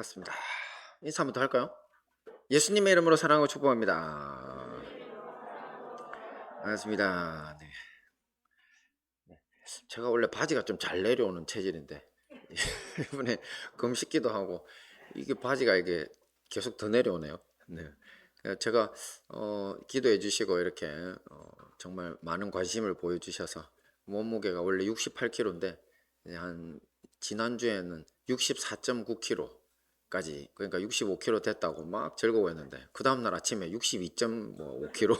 맞습니다. 인사 한번 더 할까요? 예수님의 이름으로 사랑하고 축복합니다. 반갑습니다. 네. 제가 원래 바지가 좀 잘 내려오는 체질인데 이번에 금식기도 하고 이게 바지가 이게 계속 더 내려오네요. 네. 제가 기도해 주시고 이렇게 정말 많은 관심을 보여주셔서 몸무게가 원래 68kg인데 한 지난주에는 64.9kg까지, 그러니까 65kg 됐다고 막 즐거워했는데 그 다음날 아침에 62.5kg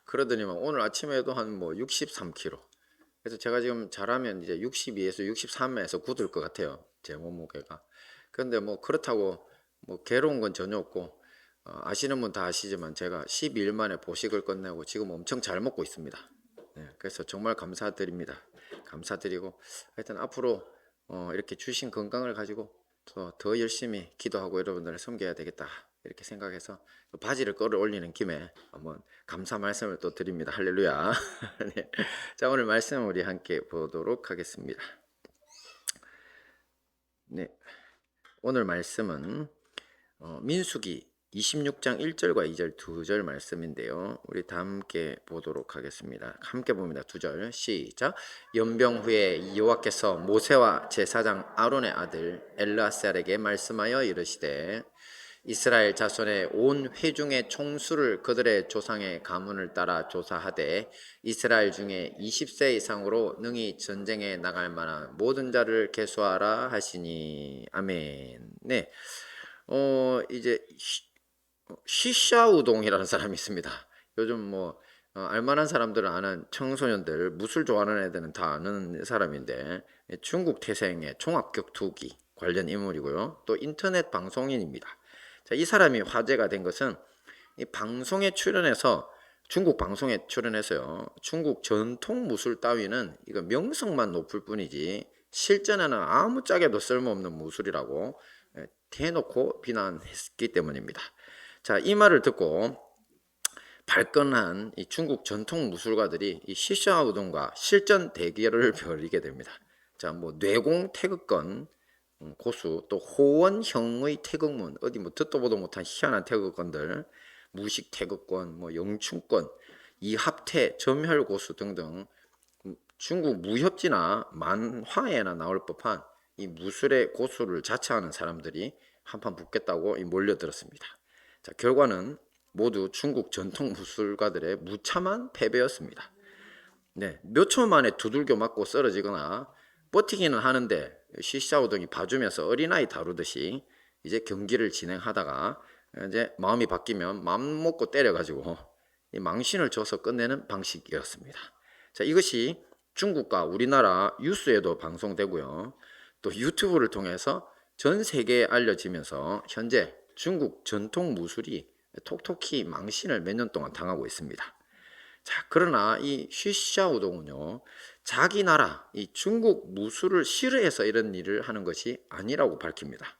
그러더니만 오늘 아침에도 한 뭐 63kg. 그래서 제가 지금 잘하면 이제 62에서 63에서 굳을 것 같아요, 제 몸무게가. 그런데 뭐 그렇다고 뭐 괴로운 건 전혀 없고, 아시는 분 다 아시지만 제가 12일 만에 보식을 끝내고 지금 엄청 잘 먹고 있습니다. 네, 그래서 정말 감사드립니다. 감사드리고 하여튼 앞으로 이렇게 주신 건강을 가지고 더 열심히 기도하고 여러분들을 섬겨야 되겠다, 이렇게 생각해서 바지를 끌어올리는 김에 한번 감사 말씀을 또 드립니다. 할렐루야. 네. 자, 오늘 말씀 우리 함께 보도록 하겠습니다. 네, 오늘 말씀은 민수기 26장 1절과 2절 2절 말씀인데요. 우리 다 함께 보도록 하겠습니다. 함께 봅니다. 2절 시작. 연병 후에 여호와께서 모세와 제사장 아론의 아들 엘르아살에게 말씀하여 이르시되 이스라엘 자손의 온 회중의 총수를 그들의 조상의 가문을 따라 조사하되 이스라엘 중에 20세 이상으로 능히 전쟁에 나갈 만한 모든 자를 계수하라 하시니. 아멘. 네. 이제 시샤 우동이라는 사람이 있습니다. 요즘 뭐 알만한 사람들은 아는, 청소년들 무술 좋아하는 애들은 다 아는 사람인데 중국 태생의 종합격투기 관련 인물이고요. 또 인터넷 방송인입니다. 자, 이 사람이 화제가 된 것은 이 방송에 출연해서, 중국 방송에 출연해서요, 중국 전통 무술 따위는 이거 명성만 높을 뿐이지 실전에는 아무짝에도 쓸모없는 무술이라고 대놓고 비난했기 때문입니다. 자, 이 말을 듣고 발끈한 이 중국 전통 무술가들이 이 시샤우동과 실전 대결을 벌이게 됩니다. 자, 뭐 뇌공 태극권 고수, 또 호원형의 태극문, 어디 뭐 듣도 보도 못한 희한한 태극권들, 무식 태극권, 뭐 영춘권, 이합태, 점혈 고수 등등 중국 무협지나 만화에나 나올 법한 이 무술의 고수를 자처하는 사람들이 한판 붙겠다고 몰려들었습니다. 자, 결과는 모두 중국 전통 무술가들의 무참한 패배였습니다. 네, 몇 초 만에 두들겨 맞고 쓰러지거나 버티기는 하는데 시샤오동이 봐주면서 어린아이 다루듯이 이제 경기를 진행하다가 이제 마음이 바뀌면 마음 먹고 때려가지고 이 망신을 줘서 끝내는 방식이었습니다. 자, 이것이 중국과 우리나라 뉴스에도 방송되고요, 또 유튜브를 통해서 전 세계에 알려지면서 현재 중국 전통 무술이 톡톡히 망신을 몇 년 동안 당하고 있습니다. 자, 그러나 이 쉬샤우동은요, 자기 나라 이 중국 무술을 싫어해서 이런 일을 하는 것이 아니라고 밝힙니다.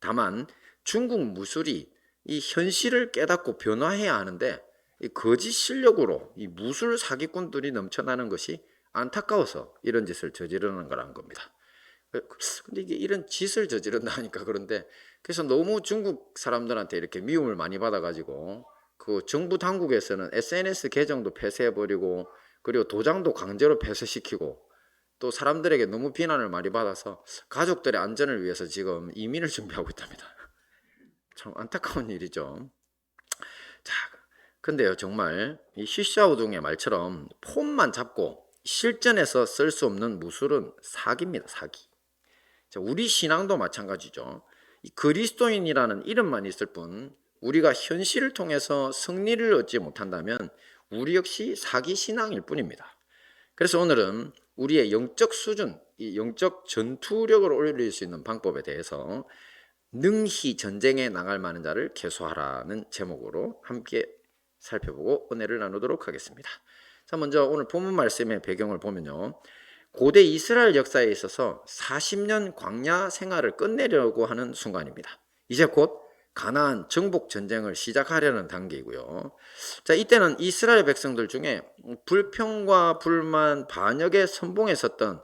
다만 중국 무술이 이 현실을 깨닫고 변화해야 하는데 이 거짓 실력으로 이 무술 사기꾼들이 넘쳐나는 것이 안타까워서 이런 짓을 저지르는 거라는 겁니다. 근데 이게 이런 짓을 저지른다 하니까 그런데, 그래서 너무 중국 사람들한테 이렇게 미움을 많이 받아가지고 그 정부 당국에서는 SNS 계정도 폐쇄해버리고, 그리고 도장도 강제로 폐쇄시키고, 또 사람들에게 너무 비난을 많이 받아서 가족들의 안전을 위해서 지금 이민을 준비하고 있답니다. 참 안타까운 일이죠. 자, 근데요, 정말 이 시샤오둥의 말처럼 폼만 잡고 실전에서 쓸 수 없는 무술은 사기입니다, 사기. 자, 우리 신앙도 마찬가지죠. 이 그리스도인이라는 이름만 있을 뿐 우리가 현실을 통해서 승리를 얻지 못한다면 우리 역시 사기 신앙일 뿐입니다. 그래서 오늘은 우리의 영적 수준, 이 영적 전투력을 올릴 수 있는 방법에 대해서 능히 전쟁에 나갈 만한 자를 계수하라는 제목으로 함께 살펴보고 은혜를 나누도록 하겠습니다. 자, 먼저 오늘 본문 말씀의 배경을 보면요, 고대 이스라엘 역사에 있어서 40년 광야 생활을 끝내려고 하는 순간입니다. 이제 곧 가나안 정복 전쟁을 시작하려는 단계이고요. 자, 이때는 이스라엘 백성들 중에 불평과 불만, 반역에 선봉에 섰던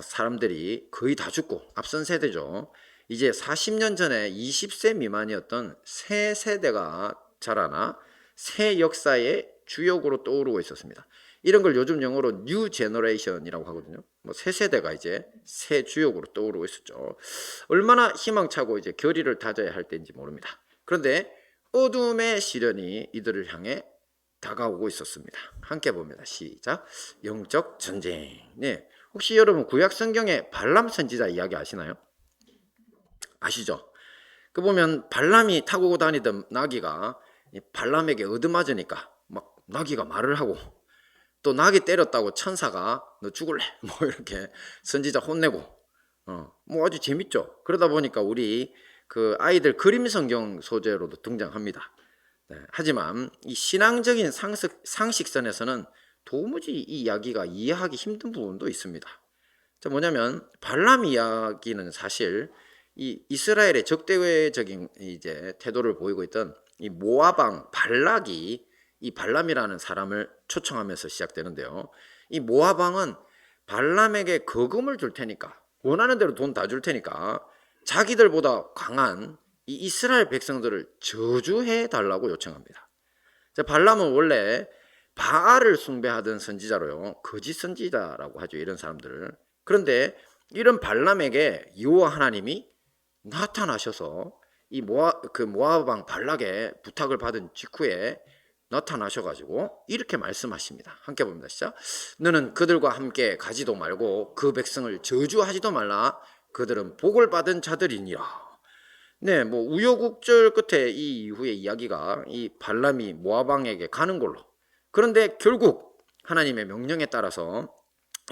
사람들이 거의 다 죽고, 앞선 세대죠, 이제 40년 전에 20세 미만이었던 새 세대가 자라나 새 역사의 주역으로 떠오르고 있었습니다. 이런 걸 요즘 영어로 뉴 제너레이션이라고 하거든요. 뭐 새 세대가 이제 새 주역으로 떠오르고 있었죠. 얼마나 희망차고 이제 결의를 다져야 할 때인지 모릅니다. 그런데 어둠의 시련이 이들을 향해 다가오고 있었습니다. 함께 봅니다. 시작. 영적 전쟁. 네. 혹시 여러분 구약 성경에 발람 선지자 이야기 아시나요? 아시죠? 그 보면 발람이 타고 다니던 나귀가 발람에게 얻어맞으니까 막 나귀가 말을 하고, 또 나귀 때렸다고 천사가 너 죽을래 뭐 이렇게 선지자 혼내고, 뭐 아주 재밌죠. 그러다 보니까 우리 그 아이들 그림 성경 소재로도 등장합니다. 네, 하지만 이 신앙적인 상식선에서는 도무지 이 이야기가 이해하기 힘든 부분도 있습니다. 자, 뭐냐면 발람 이야기는 사실 이 이스라엘의 적대적인 이제 태도를 보이고 있던 이 모압 왕 발락이 이 발람이라는 사람을 초청하면서 시작되는데요. 이 모압 왕은 발람에게 거금을 줄 테니까, 원하는 대로 돈 다 줄 테니까 자기들보다 강한 이 이스라엘 백성들을 저주해 달라고 요청합니다. 자, 발람은 원래 바알을 숭배하던 선지자로요. 거짓 선지자라고 하죠. 이런 사람들을. 그런데 이런 발람에게 여호와 하나님이 나타나셔서 이 모압 왕 발락의 부탁을 받은 직후에 나타나셔가지고 이렇게 말씀하십니다. 함께 봅니다. 시작. 너는 그들과 함께 가지도 말고 그 백성을 저주하지도 말라. 그들은 복을 받은 자들이니라. 네, 뭐 우여곡절 끝에 이 이후의 이야기가 이 발람이 모압 왕에게 가는 걸로. 그런데 결국 하나님의 명령에 따라서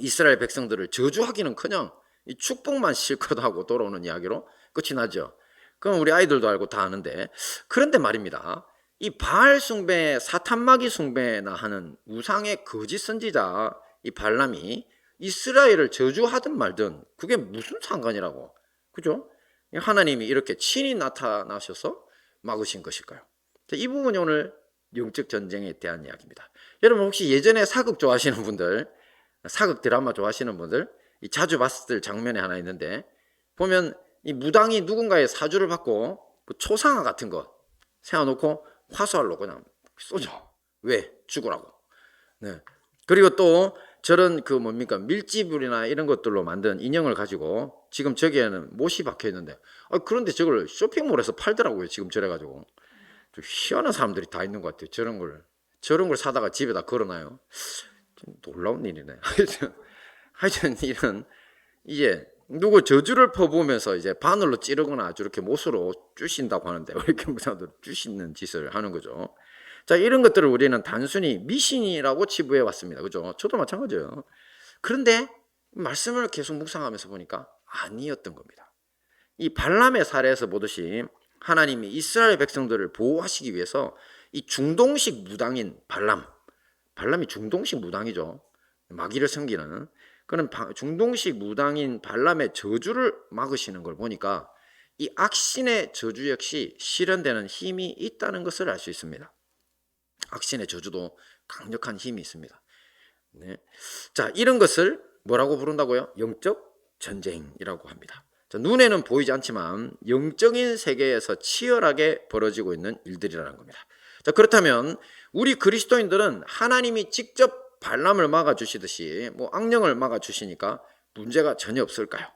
이스라엘 백성들을 저주하기는커녕 이 축복만 실컷 하고 돌아오는 이야기로 끝이 나죠. 그럼 우리 아이들도 알고 다 아는데, 그런데 말입니다. 이 바알 숭배, 사탄마귀 숭배나 하는 우상의 거짓 선지자 이 발람이 이스라엘을 저주하든 말든 그게 무슨 상관이라고, 그죠? 하나님이 이렇게 친히 나타나셔서 막으신 것일까요? 이 부분이 오늘 영적 전쟁에 대한 이야기입니다. 여러분 혹시 예전에 사극 좋아하시는 분들, 사극 드라마 좋아하시는 분들 자주 봤을 장면이 하나 있는데, 보면 이 무당이 누군가의 사주를 받고 그 초상화 같은 거 세워놓고 화살로 그냥 쏘죠. 왜? 죽으라고. 네. 그리고 또 저런 그 뭡니까 밀집물이나 이런 것들로 만든 인형을 가지고 지금 저기에는 못이 박혀 있는데, 그런데 저걸 쇼핑몰에서 팔더라고요. 지금 저래가지고 좀 희한한 사람들이 다 있는 것 같아요. 저런 걸 사다가 집에다 걸어놔요. 좀 놀라운 일이네. 하여튼 이런 이제 누구 저주를 퍼부으면서 이제 바늘로 찌르거나 아주 이렇게 못으로 쑤신다고 하는데 왜 이렇게 무사들 쑤시는 짓을 하는 거죠. 자, 이런 것들을 우리는 단순히 미신이라고 치부해 왔습니다. 그죠? 저도 마찬가지예요. 그런데 말씀을 계속 묵상하면서 보니까 아니었던 겁니다. 이 발람의 사례에서 보듯이 하나님이 이스라엘 백성들을 보호하시기 위해서 이 중동식 무당인 발람이 중동식 무당이죠. 마귀를 섬기는 그런 중동식 무당인 발람의 저주를 막으시는 걸 보니까 이 악신의 저주 역시 실현되는 힘이 있다는 것을 알 수 있습니다. 악신의 저주도 강력한 힘이 있습니다. 네. 자, 이런 것을 뭐라고 부른다고요? 영적 전쟁이라고 합니다. 자, 눈에는 보이지 않지만 영적인 세계에서 치열하게 벌어지고 있는 일들이라는 겁니다. 자, 그렇다면 우리 그리스도인들은 하나님이 직접 발람을 막아주시듯이 뭐 악령을 막아주시니까 문제가 전혀 없을까요?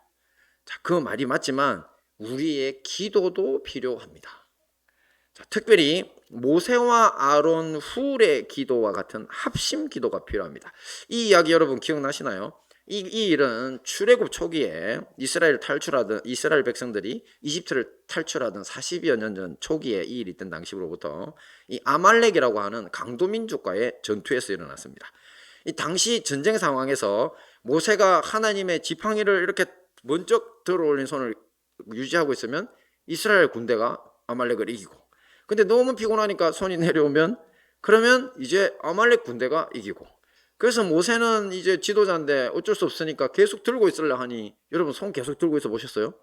자, 그 말이 맞지만 우리의 기도도 필요합니다. 자, 특별히 모세와 아론 훌의 기도와 같은 합심 기도가 필요합니다. 이 이야기 여러분 기억나시나요? 이 일은 출애굽 초기에 이스라엘 백성들이 이집트를 탈출하던 40여 년 전 초기에 이 일이 있던 당시로부터 이 아말렉이라고 하는 강도 민족과의 전투에서 일어났습니다. 이 당시 전쟁 상황에서 모세가 하나님의 지팡이를 이렇게 먼저 들어올린 손을 유지하고 있으면 이스라엘 군대가 아말렉을 이기고, 근데 너무 피곤하니까 손이 내려오면 그러면 이제 아말렉 군대가 이기고, 그래서 모세는 이제 지도자인데 어쩔 수 없으니까 계속 들고 있으려 하니, 여러분 손 계속 들고 있어 보셨어요?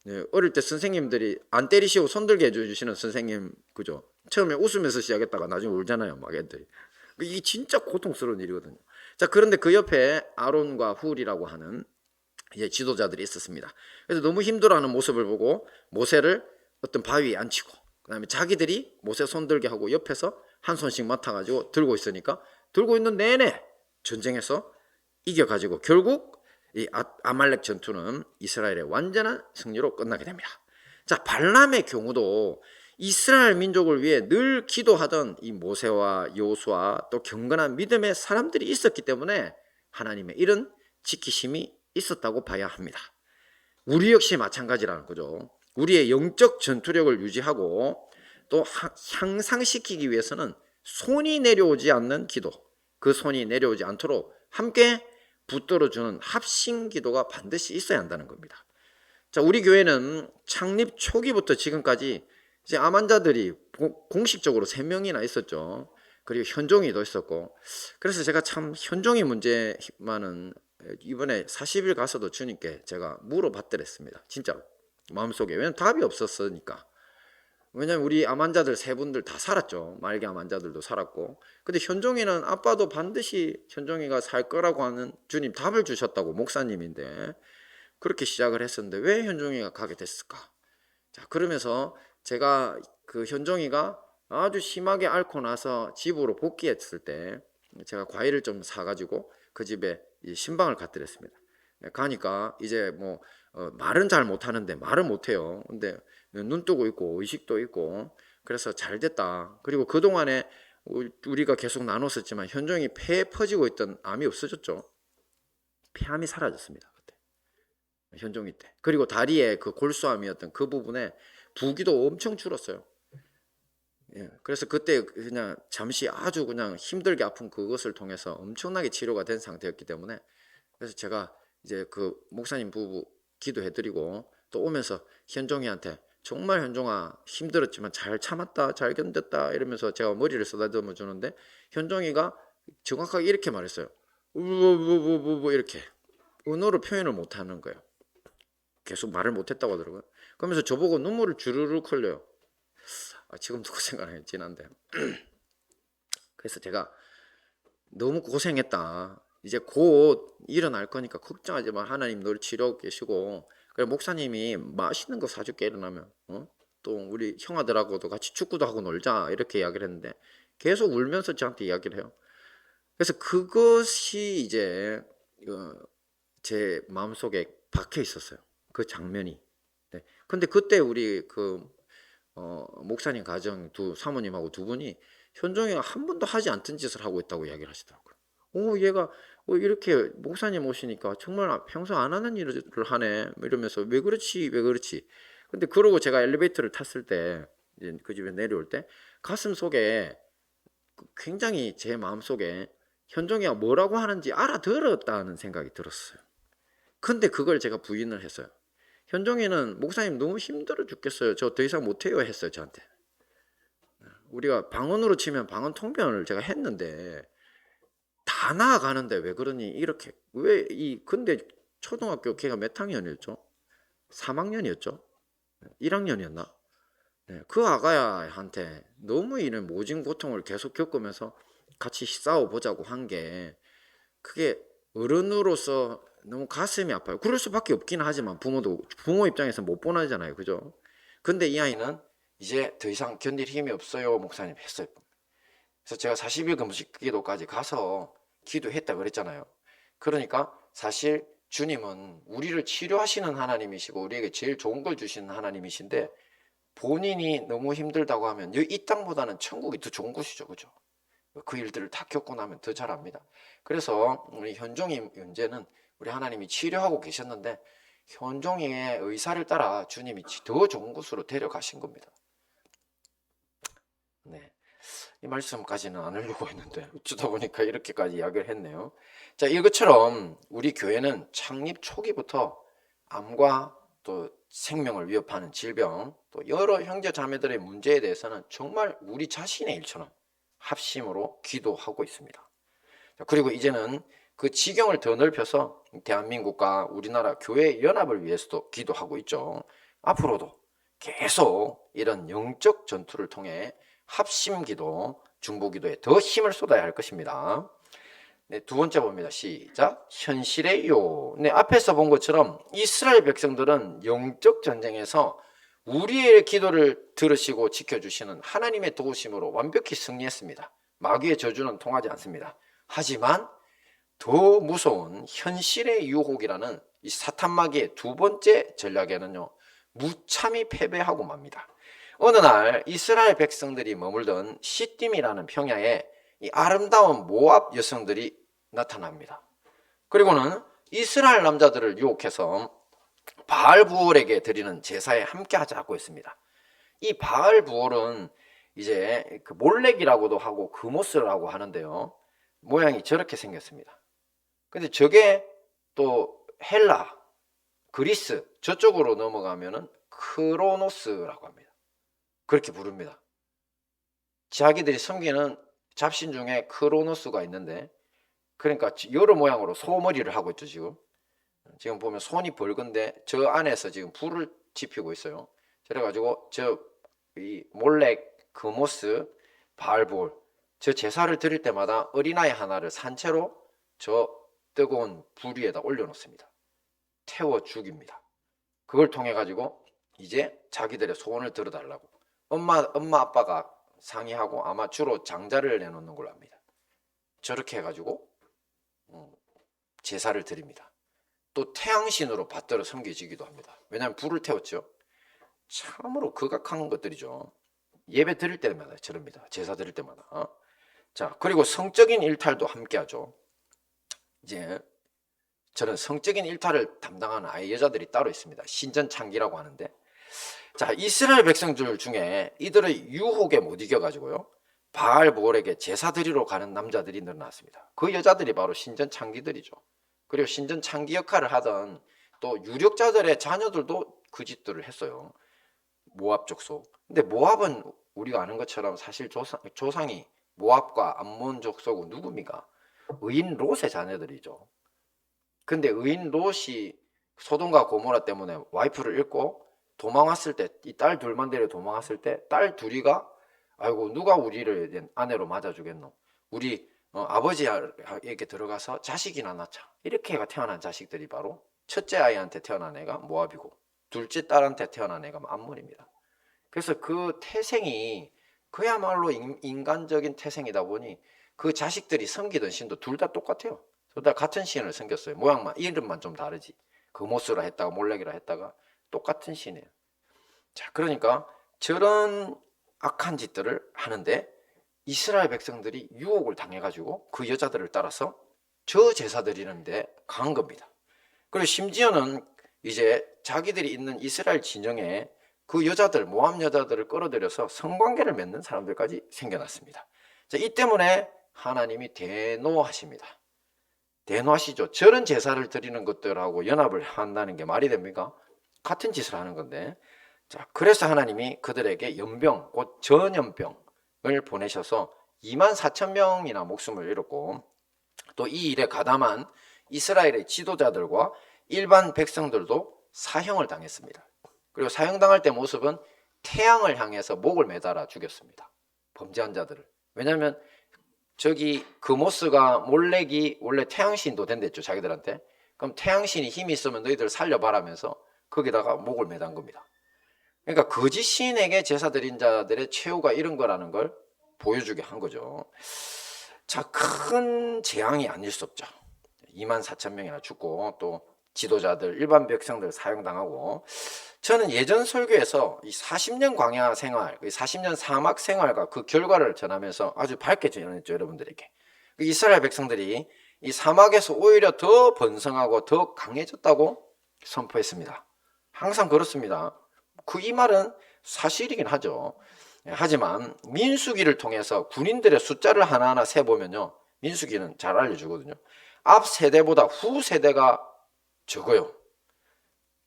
네, 어릴 때 선생님들이 안 때리시고 손 들게 해주시는 선생님, 그죠? 처음에 웃으면서 시작했다가 나중에 울잖아요, 막 애들이. 이게 진짜 고통스러운 일이거든요. 자, 그런데 그 옆에 아론과 훌이라고 하는 이제 지도자들이 있었습니다. 그래서 너무 힘들어하는 모습을 보고 모세를 어떤 바위에 앉히고, 그다음에 자기들이 모세 손들게 하고 옆에서 한 손씩 맡아가지고 들고 있으니까 들고 있는 내내 전쟁에서 이겨가지고 결국 이 아말렉 전투는 이스라엘의 완전한 승리로 끝나게 됩니다. 자, 발람의 경우도 이스라엘 민족을 위해 늘 기도하던 이 모세와 여호수아 또 경건한 믿음의 사람들이 있었기 때문에 하나님의 이런 지키심이 있었다고 봐야 합니다. 우리 역시 마찬가지라는 거죠. 우리의 영적 전투력을 유지하고 또 향상시키기 위해서는 손이 내려오지 않는 기도, 그 손이 내려오지 않도록 함께 붙들어주는 합심 기도가 반드시 있어야 한다는 겁니다. 자, 우리 교회는 창립 초기부터 지금까지 이제 암환자들이 공식적으로 3명이나 있었죠. 그리고 현종이도 있었고, 그래서 제가 참 현종이 문제만은 이번에 40일 가서도 주님께 제가 물어봤더랬습니다. 진짜로 마음속에. 왜냐면 답이 없었으니까. 왜냐면 우리 암 환자들 3분들 다 살았죠. 말기 암 환자들도 살았고. 근데 현종이는 아빠도 반드시 현종이가 살 거라고 하는 주님 답을 주셨다고, 목사님인데 그렇게 시작을 했었는데 왜 현종이가 가게 됐을까? 자, 그러면서 제가 그 현종이가 아주 심하게 앓고 나서 집으로 복귀했을 때 제가 과일을 좀 사가지고 그 집에 신방을 갖드렸습니다. 가니까 이제 뭐 말은 잘 못하는데 말을 못해요. 근데 눈 뜨고 있고 의식도 있고 그래서 잘 됐다. 그리고 그동안에 우리가 계속 나눴었지만 현종이 폐에 퍼지고 있던 암이 없어졌죠. 폐암이 사라졌습니다. 그때 현종이 때. 그리고 다리에 그 골수암이었던 그 부분에 부기도 엄청 줄었어요. 예, 그래서 그때 그냥 잠시 아주 그냥 힘들게 아픈 그것을 통해서 엄청나게 치료가 된 상태였기 때문에, 그래서 제가 이제 그 목사님 부부 기도해드리고 또 오면서 현종이한테 정말 현종아 힘들었지만 잘 참았다, 잘 견뎠다 이러면서 제가 머리를 쓰다듬어 주는데 현종이가 정확하게 이렇게 말했어요. 우우우우우 이렇게 언어로 표현을 못하는 거예요. 계속 말을 못했다고 하더라고요. 그러면서 저보고 눈물을 주르륵 흘려요. 지금도 그 생각이 지난데 그래서 제가 너무 고생했다. 이제 곧 일어날 거니까 걱정하지 마. 하나님 널 치료하고 계시고. 그래 목사님이 맛있는 거 사줄게 일어나면. 또 우리 형아들하고도 같이 축구도 하고 놀자 이렇게 이야기를 했는데 계속 울면서 저한테 이야기를 해요. 그래서 그것이 이제 제 마음속에 박혀 있었어요. 그 장면이. 네. 근데 그때 우리 그 목사님 가정 사모님하고 두 분이 현종이가 한 번도 하지 않던 짓을 하고 있다고 이야기를 하시더라고요. 얘가 이렇게 목사님 오시니까 정말 평소 안 하는 일을 하네 이러면서 왜 그렇지 왜 그렇지. 근데 그러고 제가 엘리베이터를 탔을 때 그 집에 내려올 때 가슴 속에 굉장히 제 마음 속에 현종이가 뭐라고 하는지 알아들었다는 생각이 들었어요. 근데 그걸 제가 부인을 했어요. 현종이는 목사님 너무 힘들어 죽겠어요. 저 더 이상 못해요 했어요 저한테. 우리가 방언으로 치면 방언 통변을 제가 했는데 다 나아가는데 왜 그러니 이렇게 근데 초등학교 걔가 몇 학년이었죠? 3학년이었죠? 1학년이었나? 네, 그 아가야한테 너무 이런 모진 고통을 계속 겪으면서 같이 싸워보자고 한 게 그게 어른으로서 너무 가슴이 아파요. 그럴 수밖에 없긴 하지만 부모 입장에서 못 보내잖아요. 그죠? 근데 이 아이는 이제 더 이상 견딜 힘이 없어요. 목사님 했어요. 그래서 제가 40일 금식 기도까지 가서 기도했다 그랬잖아요. 그러니까 사실 주님은 우리를 치료하시는 하나님이시고 우리에게 제일 좋은 걸 주시는 하나님이신데 본인이 너무 힘들다고 하면 이 땅보다는 천국이 더 좋은 곳이죠. 그죠? 그 일들을 다 겪고 나면 더 잘 압니다. 그래서 우리 현종이 문제는 우리 하나님이 치료하고 계셨는데 현종이의 의사를 따라 주님이 더 좋은 곳으로 데려가신 겁니다. 네, 이 말씀까지는 안 하려고 했는데 어쩌다 보니까 이렇게까지 이야기를 했네요. 자, 이것처럼 우리 교회는 창립 초기부터 암과 또 생명을 위협하는 질병, 또 여러 형제 자매들의 문제에 대해서는 정말 우리 자신의 일처럼 합심으로 기도하고 있습니다. 그리고 이제는 그 지경을 더 넓혀서 대한민국과 우리나라 교회 연합을 위해서도 기도하고 있죠. 앞으로도 계속 이런 영적 전투를 통해 합심기도, 중보기도에 더 힘을 쏟아야 할 것입니다. 네, 두 번째 봅니다. 시작. 현실의 요. 네, 앞에서 본 것처럼 이스라엘 백성들은 영적 전쟁에서 우리의 기도를 들으시고 지켜주시는 하나님의 도우심으로 완벽히 승리했습니다. 마귀의 저주는 통하지 않습니다. 하지만 더 무서운 현실의 유혹이라는 이 사탄 마귀의 두 번째 전략에는요, 무참히 패배하고 맙니다. 어느 날 이스라엘 백성들이 머물던 시딤이라는 평야에 이 아름다운 모압 여성들이 나타납니다. 그리고는 이스라엘 남자들을 유혹해서 바알부올에게 드리는 제사에 함께 하자고 했습니다. 이 바알부올은 이제 그 몰렉이라고도 하고 그모스라고 하는데요, 모양이 저렇게 생겼습니다. 근데 저게 또 헬라, 그리스 저쪽으로 넘어가면은 크로노스라고 합니다. 그렇게 부릅니다. 자기들이 섬기는 잡신 중에 크로노스가 있는데, 그러니까 여러 모양으로 소머리를 하고 있죠. 지금 보면 손이 붉은데 저 안에서 지금 불을 지피고 있어요. 그래가지고 이 몰렉, 그모스, 바알볼 저 제사를 드릴 때마다 어린아이 하나를 산채로 저 뜨거운 불 위에다 올려놓습니다. 태워 죽입니다. 그걸 통해 가지고 이제 자기들의 소원을 들어달라고 엄마 아빠가 상의하고 아마 주로 장자를 내놓는 걸로 압니다. 저렇게 해가지고 제사를 드립니다. 또 태양신으로 받들어 섬겨지기도 합니다. 왜냐하면 불을 태웠죠. 참으로 극악한 것들이죠. 예배 드릴 때마다 저럽니다. 제사 드릴 때마다. 자, 그리고 성적인 일탈도 함께 하죠. 이제 저는 성적인 일탈을 담당하는 아예 여자들이 따로 있습니다. 신전창기라고 하는데, 자, 이스라엘 백성들 중에 이들의 유혹에 못 이겨가지고요, 바알볼에게 제사 드리러 가는 남자들이 늘어났습니다. 그 여자들이 바로 신전창기들이죠. 그리고 신전창기 역할을 하던 또 유력자들의 자녀들도 그 짓들을 했어요. 모압 족속. 근데 모압은 우리가 아는 것처럼 사실 조상이 모압과 암몬 족속은 누굽니까? 의인 롯의 자녀들이죠. 근데 의인 롯이 소돔과 고모라 때문에 와이프를 잃고 도망왔을 때, 이 딸 둘만 데려 도망왔을 때 딸 둘이가 아이고 누가 우리를 아내로 맞아주겠노? 우리 아버지에게 들어가서 자식이나 낳자. 이렇게 태어난 자식들이 바로 첫째 아이한테 태어난 애가 모압이고 둘째 딸한테 태어난 애가 암몬입니다. 그래서 그 태생이 그야말로 인간적인 태생이다 보니 그 자식들이 섬기던 신도 둘 다 똑같아요. 둘 다 같은 신을 섬겼어요. 모양만, 이름만 좀 다르지. 그모스라 했다가 몰렉이라 했다가 똑같은 신이에요. 자, 그러니까 저런 악한 짓들을 하는데 이스라엘 백성들이 유혹을 당해가지고 그 여자들을 따라서 저 제사 드리는데 간 겁니다. 그리고 심지어는 이제 자기들이 있는 이스라엘 진영에 그 여자들, 모압 여자들을 끌어들여서 성관계를 맺는 사람들까지 생겨났습니다. 자, 이 때문에 하나님이 대노하십니다. 대노하시죠. 저런 제사를 드리는 것들하고 연합을 한다는 게 말이 됩니까? 같은 짓을 하는 건데. 자, 그래서 하나님이 그들에게 연병, 곧 전염병을 보내셔서 24,000명이나 목숨을 잃었고, 또 이 일에 가담한 이스라엘의 지도자들과 일반 백성들도 사형을 당했습니다. 그리고 사형당할 때 모습은 태양을 향해서 목을 매달아 죽였습니다. 범죄한 자들을. 왜냐하면 저기 그모스가 몰렉이 원래 태양신도 된댔죠, 자기들한테. 그럼 태양신이 힘이 있으면 너희들 살려봐라면서 거기다가 목을 매단 겁니다. 그러니까 거짓 신에게 제사 드린 자들의 최후가 이런 거라는 걸 보여주게 한 거죠. 자, 큰 재앙이 아닐 수 없죠. 24,000명이나 죽고 또 지도자들, 일반 백성들 사형당하고. 저는 예전 설교에서 이 40년 광야 생활, 40년 사막 생활과 그 결과를 전하면서 아주 밝게 전했죠, 여러분들에게. 이스라엘 백성들이 이 사막에서 오히려 더 번성하고 더 강해졌다고 선포했습니다. 항상 그렇습니다. 이 말은 사실이긴 하죠. 하지만 민수기를 통해서 군인들의 숫자를 하나하나 세보면요, 민수기는 잘 알려주거든요. 앞 세대보다 후 세대가 적어요.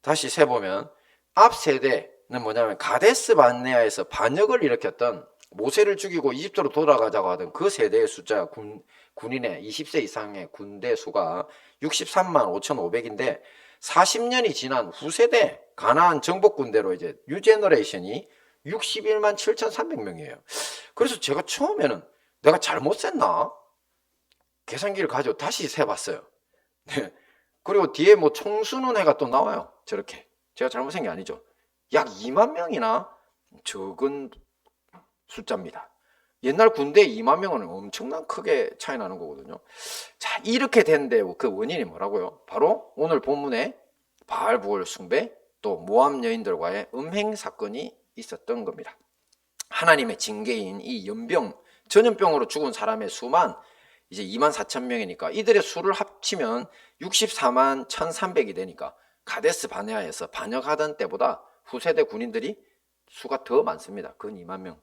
다시 세보면 앞 세대는 뭐냐면 가데스 바네아에서 반역을 일으켰던, 모세를 죽이고 이집트로 돌아가자고 하던 그 세대의 숫자, 군인의 20세 이상의 군대 수가 63만 5,500인데 40년이 지난 후세대 가나안 정복군대로 이제 뉴제너레이션이 61만 7,300명이에요. 그래서 제가 처음에는 내가 잘못 셌나? 계산기를 가지고 다시 세봤어요. 네. 그리고 뒤에 뭐 총수는 해가 또 나와요. 저렇게. 제가 잘못 생긴 게 아니죠. 약 2만 명이나 적은 숫자입니다. 옛날 군대 2만 명은 엄청난 크게 차이 나는 거거든요. 자, 이렇게 된데 그 원인이 뭐라고요? 바로 오늘 본문에 바알 부월 숭배 또 모함 여인들과의 음행 사건이 있었던 겁니다. 하나님의 징계인 이 전염병으로 죽은 사람의 수만 이제 2만 4천 명이니까 이들의 수를 합치면 64만 1,300이 되니까 가데스 바네아에서 반역하던 때보다 후세대 군인들이 수가 더 많습니다. 근 2만 명.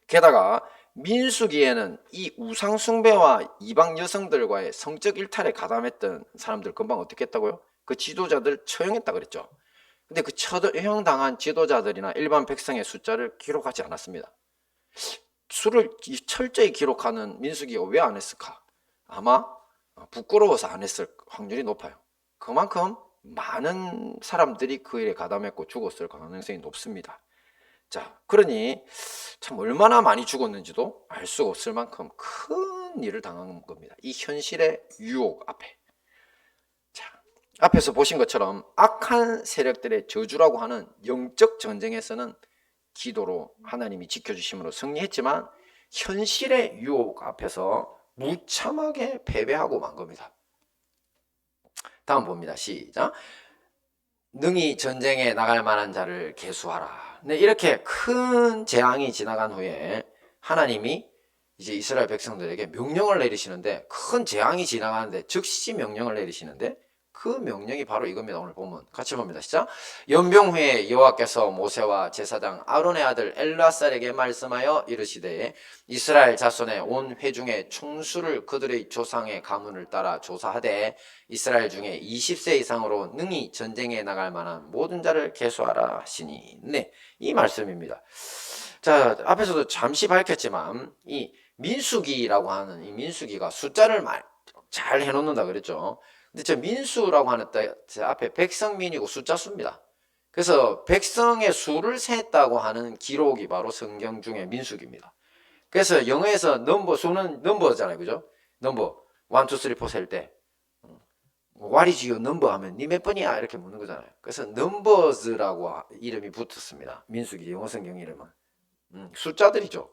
게다가 민수기에는 이 우상 숭배와 이방 여성들과의 성적 일탈에 가담했던 사람들 금방 어떻게 했다고요? 그 지도자들 처형했다 그랬죠. 근데 그 처형당한 지도자들이나 일반 백성의 숫자를 기록하지 않았습니다. 수를 철저히 기록하는 민수기가 왜 안 했을까? 아마 부끄러워서 안 했을 확률이 높아요. 그만큼 많은 사람들이 그 일에 가담했고 죽었을 가능성이 높습니다. 자, 그러니 참 얼마나 많이 죽었는지도 알 수가 없을 만큼 큰 일을 당한 겁니다. 이 현실의 유혹 앞에. 자, 앞에서 보신 것처럼 악한 세력들의 저주라고 하는 영적 전쟁에서는 기도로 하나님이 지켜주심으로 승리했지만 현실의 유혹 앞에서 무참하게 패배하고 만 겁니다. 다음 봅니다. 시작. 능히 전쟁에 나갈 만한 자를 계수하라. 네, 이렇게 큰 재앙이 지나간 후에 하나님이 이제 이스라엘 백성들에게 명령을 내리시는데, 큰 재앙이 지나가는데 즉시 명령을 내리시는데, 그 명령이 바로 이겁니다. 오늘 보면 같이 봅니다. 시작. 연병 후에 여호와께서 모세와 제사장 아론의 아들 엘르아살에게 말씀하여 이르시되 이스라엘 자손의 온 회중의 총수를 그들의 조상의 가문을 따라 조사하되 이스라엘 중에 20세 이상으로 능히 전쟁에 나갈 만한 모든 자를 계수하라 하시니. 네, 이 말씀입니다. 자, 앞에서도 잠시 밝혔지만 이 민수기라고 하는 이 민수기가 숫자를 잘 해놓는다 그랬죠. 근데 저 민수라고 하는 제 앞에 백성민이고 숫자 수입니다. 그래서 백성의 수를 셌다고 하는 기록이 바로 성경 중에 민수기입니다. 그래서 영어에서 수는 넘버잖아요. 그죠? 넘버 1, 2, 3, 4 셀 때 What is your number 하면 니 몇 번이야? 이렇게 묻는 거잖아요. 그래서 numbers라고 이름이 붙었습니다. 민수기 영어 성경 이름은 숫자들이죠.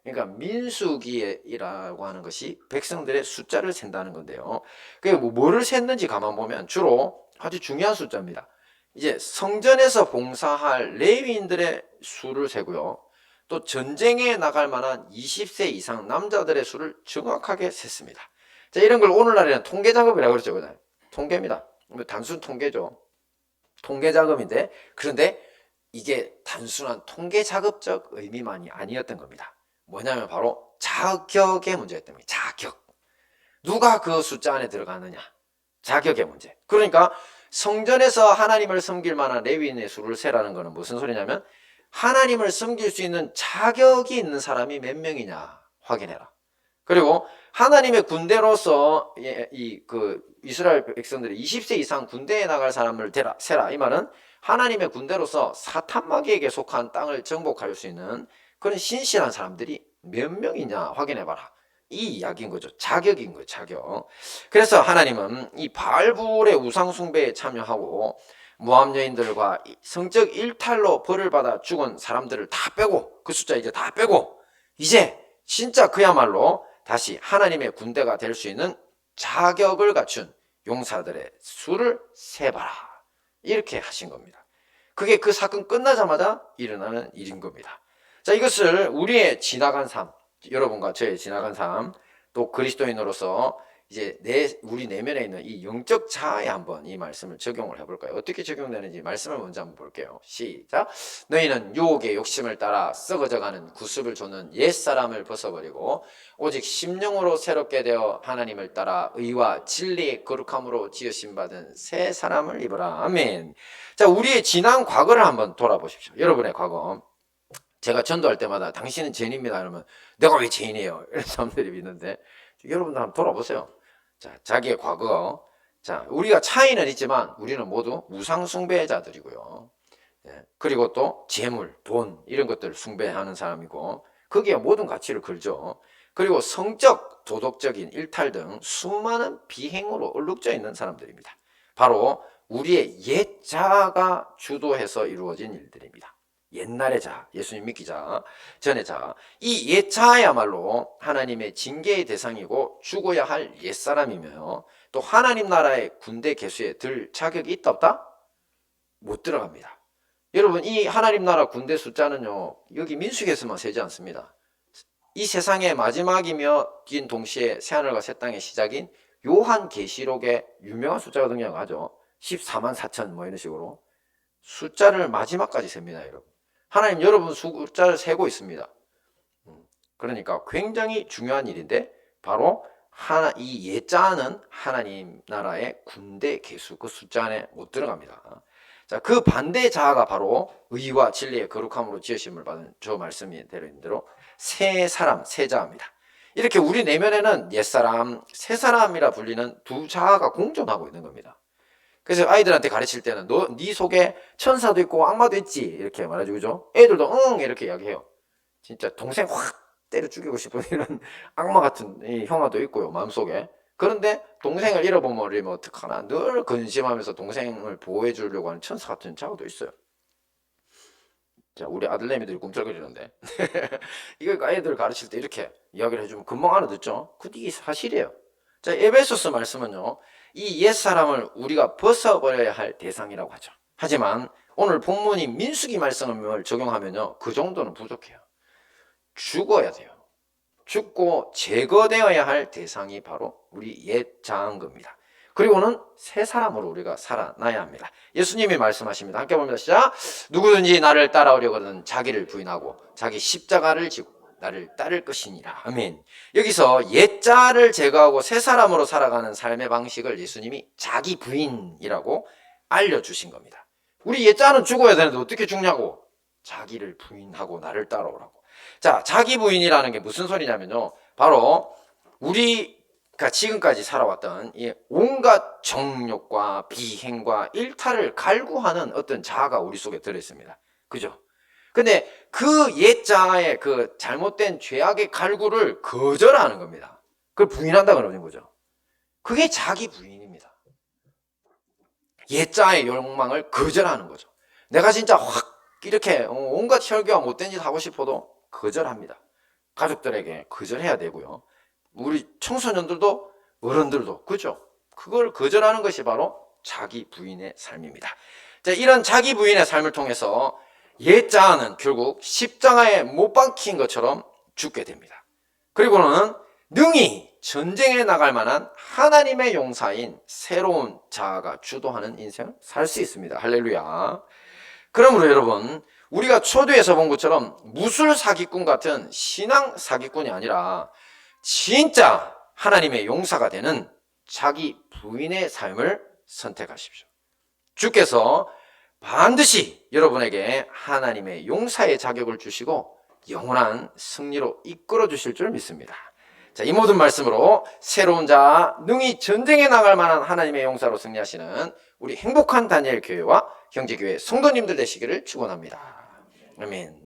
그러니까 민수기라고 하는 것이 백성들의 숫자를 센다는 건데요. 그게 뭐를 셌는지 가만 보면 주로 아주 중요한 숫자입니다. 이제 성전에서 봉사할 레위인들의 수를 세고요. 또 전쟁에 나갈 만한 20세 이상 남자들의 수를 정확하게 셌습니다. 자, 이런 걸 오늘날에는 통계 작업이라고 그러죠. 통계입니다. 단순 통계죠. 통계 작업인데, 그런데 이게 단순한 통계 작업적 의미만이 아니었던 겁니다. 뭐냐면 바로 자격의 문제였던 거예요. 자격. 누가 그 숫자 안에 들어가느냐. 자격의 문제. 그러니까 성전에서 하나님을 섬길 만한 레위인의 수를 세라는 것은 무슨 소리냐면 하나님을 섬길 수 있는 자격이 있는 사람이 몇 명이냐 확인해라. 그리고 하나님의 군대로서 이스라엘 백성들이 20세 이상 군대에 나갈 사람을 세라. 이 말은 하나님의 군대로서 사탄마귀에게 속한 땅을 정복할 수 있는 그런 신실한 사람들이 몇 명이냐 확인해봐라. 이 이야기인 거죠. 자격인 거예요. 자격. 그래서 하나님은 이 바알불의 우상숭배에 참여하고 모함 여인들과 성적 일탈로 벌을 받아 죽은 사람들을 다 빼고, 그 숫자 이제 다 빼고, 이제 진짜 그야말로 다시 하나님의 군대가 될 수 있는 자격을 갖춘 용사들의 수를 세봐라. 이렇게 하신 겁니다. 그게 그 사건 끝나자마자 일어나는 일인 겁니다. 자, 이것을 우리의 지나간 삶, 여러분과 저의 지나간 삶, 또 그리스도인으로서 이제 우리 내면에 있는 이 영적 자아에 한번 이 말씀을 적용을 해볼까요? 어떻게 적용되는지 말씀을 먼저 한번 볼게요. 시작. 너희는 유혹의 욕심을 따라 썩어져가는 구습을 좇는 옛사람을 벗어버리고 오직 심령으로 새롭게 되어 하나님을 따라 의와 진리의 거룩함으로 지으심 받은 새 사람을 입어라. 아멘. 자, 우리의 지난 과거를 한번 돌아보십시오. 여러분의 과거. 제가 전도할 때마다 당신은 죄인입니다. 그러면 내가 왜 죄인이에요? 이런 사람들이 있는데 여러분들 한번 돌아보세요. 자, 자기의 과거. 자, 우리가 차이는 있지만 우리는 모두 우상 숭배자들이고요. 그리고 또 재물, 돈 이런 것들을 숭배하는 사람이고 거기에 모든 가치를 걸죠. 그리고 성적, 도덕적인 일탈 등 수많은 비행으로 얼룩져 있는 사람들입니다. 바로 우리의 옛 자아가 주도해서 이루어진 일들입니다. 옛날의 자아, 예수님 믿기 자아, 전의 자아. 이 옛 자아야말로 하나님의 징계의 대상이고 죽어야 할 옛사람이며 또 하나님 나라의 군대 개수에 들 자격이 있다 없다? 못 들어갑니다. 여러분, 이 하나님 나라 군대 숫자는요, 여기 민수기에서만 세지 않습니다. 이 세상의 마지막이며 긴 동시에 새하늘과 새 땅의 시작인 요한계시록에 유명한 숫자가 등장하죠. 14만 4천 뭐 이런 식으로 숫자를 마지막까지 셉니다. 여러분, 하나님 여러분 숫자를 세고 있습니다. 그러니까 굉장히 중요한 일인데 바로 이 예자는 하나님 나라의 군대 개수 그 숫자 안에 못 들어갑니다. 자, 그 반대 자아가 바로 의와 진리의 거룩함으로 지으심을 받은 저 말씀이 되는 대로 새 사람, 새 자아입니다. 이렇게 우리 내면에는 옛사람, 새 사람이라 불리는 두 자아가 공존하고 있는 겁니다. 그래서 아이들한테 가르칠 때는 네 속에 천사도 있고 악마도 있지 이렇게 말해주고, 그죠? 애들도 응 이렇게 이야기해요. 진짜 동생 확 때려 죽이고 싶은 이런 악마 같은 이 형아도 있고요, 마음속에. 그런데 동생을 잃어버리면 어떡하나 늘 근심하면서 동생을 보호해 주려고 하는 천사 같은 자아도 있어요. 자, 우리 아들내미들이 꿈틀거리는데 이거 애들 가르칠 때 이렇게 이야기를 해주면 금방 알아듣죠? 근데 이게 사실이에요. 자, 에베소서 말씀은요, 이 옛사람을 우리가 벗어버려야 할 대상이라고 하죠. 하지만 오늘 본문인 민수기 말씀을 적용하면요, 그 정도는 부족해요. 죽어야 돼요. 죽고 제거되어야 할 대상이 바로 우리 옛 자아인 겁니다. 그리고는 새 사람으로 우리가 살아나야 합니다. 예수님이 말씀하십니다. 함께 봅니다. 시작. 누구든지 나를 따라오려거든 자기를 부인하고 자기 십자가를 지고 나를 따를 것이니라. 아멘. 여기서 옛 자아를 제거하고 새 사람으로 살아가는 삶의 방식을 예수님이 자기 부인이라고 알려주신 겁니다. 우리 옛 자아는 죽어야 되는데 어떻게 죽냐고? 자기를 부인하고 나를 따라오라고. 자, 자기 부인이라는 게 무슨 소리냐면요, 바로 우리가 지금까지 살아왔던 이 온갖 정욕과 비행과 일탈을 갈구하는 어떤 자아가 우리 속에 들어있습니다. 그죠? 근데 그 옛 자아의 그 잘못된 죄악의 갈구를 거절하는 겁니다. 그걸 부인한다 그러는 거죠. 그게 자기 부인입니다. 옛 자아의 욕망을 거절하는 거죠. 내가 진짜 확 이렇게 온갖 혈기와 못된 짓 하고 싶어도 거절합니다. 가족들에게 거절해야 되고요. 우리 청소년들도 어른들도, 그죠? 그걸 거절하는 것이 바로 자기 부인의 삶입니다. 자, 이런 자기 부인의 삶을 통해서 옛 자아는 결국 십자가에 못 박힌 것처럼 죽게 됩니다. 그리고는 능히 전쟁에 나갈 만한 하나님의 용사인 새로운 자아가 주도하는 인생을 살 수 있습니다. 할렐루야. 그러므로 여러분, 우리가 초대에서 본 것처럼 무술 사기꾼 같은 신앙 사기꾼이 아니라 진짜 하나님의 용사가 되는 자기 부인의 삶을 선택하십시오. 주께서 반드시 여러분에게 하나님의 용사의 자격을 주시고 영원한 승리로 이끌어 주실 줄 믿습니다. 자, 이 모든 말씀으로 새로운 자, 능히 전쟁에 나갈 만한 하나님의 용사로 승리하시는 우리 행복한 다니엘 교회와 형제교회 성도님들 되시기를 축원합니다. 아멘.